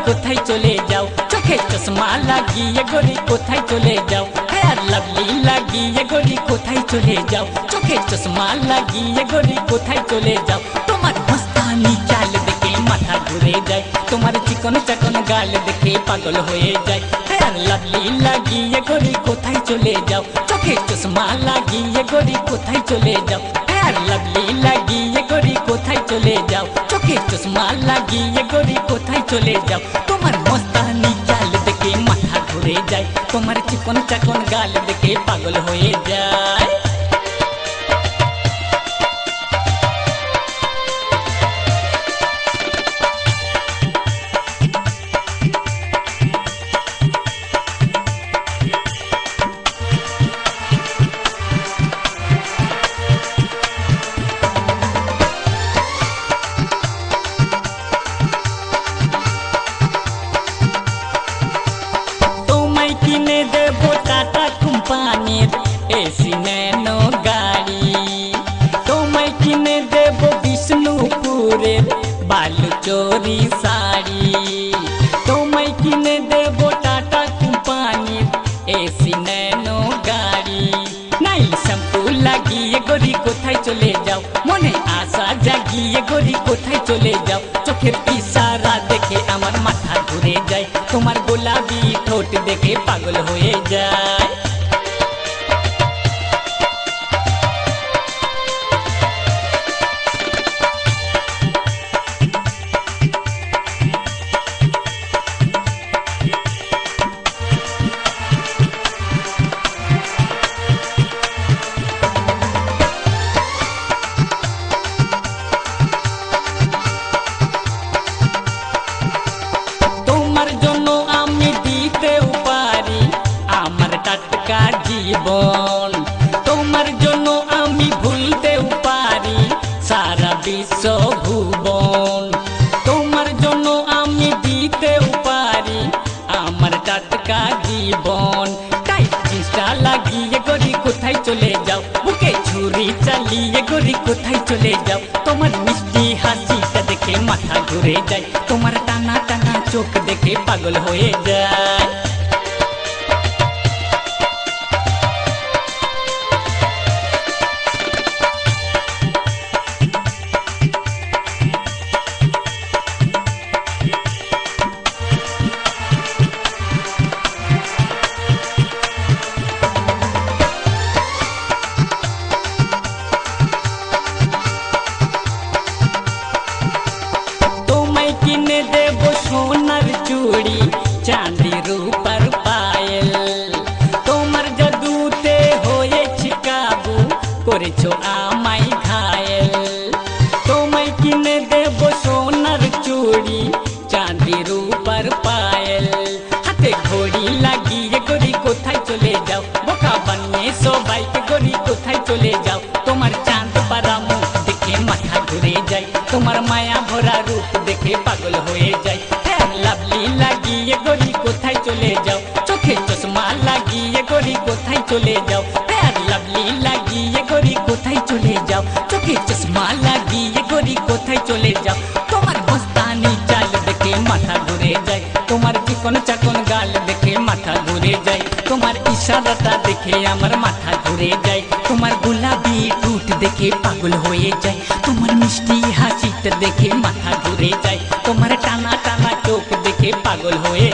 কোথায় চলে যাও, চোখে চশমা লাগিয়ে গোরি কোথায় চলে যাও, হেয়ার লাভলি লাগিয়ে গোরি কোথায় চলে যাও, চোখে চশমা লাগিয়ে গোরি কোথায় চলে যাও। তোমার মস্তানি চাল দেখে মাথা ঘুরে যায়, তোমার চিকন চাকন গাল দেখে পাগল হয়ে যায়। হেয়ার লাভলি লাগিয়ে গোরি কোথায় চলে যাও, চোখে চশমা লাগিয়ে গোরি কোথায় চলে যাও, হেয়ার লাভলি লাগিয়ে গোরি কোথায় চলে যাও, চোখে চশমা লাগিয়ে গোরি কোথায় চলে যাও। তোমার মস্তানি চাল দেখে মাথা ঘুরে যায়, তোমার চিকন চাকন গাল দেখে পাগল হয়ে যায়। কিনে দেবো টাটা কোম্পানির এসি ন্যানো গাড়ি, তোমায় কিনে দেবো বিষ্ণুপুরের বালুচরি শাড়ি, তোমায় কিনে দেবো টাটা কোম্পানির এসি ন্যানো গাড়ি। নাইল শ্যাম্পু লাগিয়ে গোরি কোথায় চলে যাও, মনে আশা জাগিয়ে গোরি কোথায় চলে যাও, চোখের ইশারা দেখে আমার মাথা ঘুরে যায়, তোমার গোলাপি ঠোঁট দেখে পাগল হয়ে যায়। তোমার জন্য আমি দিতেও পারি আমার টাটকা জীবন, তোমার জন্য আমি ভুলতেও পারি সারা বিশ্ব ভুবন, তোমার জন্য আমি দিতেও পারি আমার টাটকা জীবন। টাইট জিন্সটা লাগিয়ে গোরি কোথায় চলে যাও, বুকে ছুরি চালিয়ে গোরি কোথায় চলে যাও, তোমার মিষ্টি হাসিটা দেখে মাথা ঘুরে যায়, তোমার টানা টানা চোখ দেখে পাগল হয়ে যায়। কিনে দেবো সোনার চুড়ি চাঁদি রূপার পায়েল, তোমার জাদুতে হয়েছি কাবু করেছো আমায় ঘায়েল, তোমায় কিনে দেবো সোনার চুড়ি চাঁদি রূপার পায়েল, হাতে ঘড়ি লাগিয়ে গোরি কোথায় চলে যাও, বোকা বানিয়ে সবাইকে গোরি কোথায় চলে যাও, তোমার চাঁদ পারা মুখ দেখে মাথা ঘুরে যায়, তোমার মায়া ভরা রূপ দেখে পাগল হয়ে যায়। হেয়ার লাভলি লাগিয়ে গোরি কোথায় চলে যাও, চোখে চশমা লাগিয়ে গোরি কোথায় চলে যাও, হেয়ার লাভলি লাগিয়ে গোরি কোথায় চলে যাও, চোখে চশমা লাগিয়ে গোরি কোথায় চলে যাও। তোমার মস্তানি চাল দেখে মাথা ঘুরে যায়, তোমার চিকন চাকন গাল দেখে মাথা ঘুরে যায়, তোমার ইশারাটা দেখে আমার মাথা ঘুরে যায়, তোমার গোলাপি ঠোঁট দেখে পাগল হয়ে যায়, তোমার মিষ্টি হাসিটা দেখে মাথা ঘুরে যায়, তোমার টানা টানা চোখ দেখে পাগল হয়ে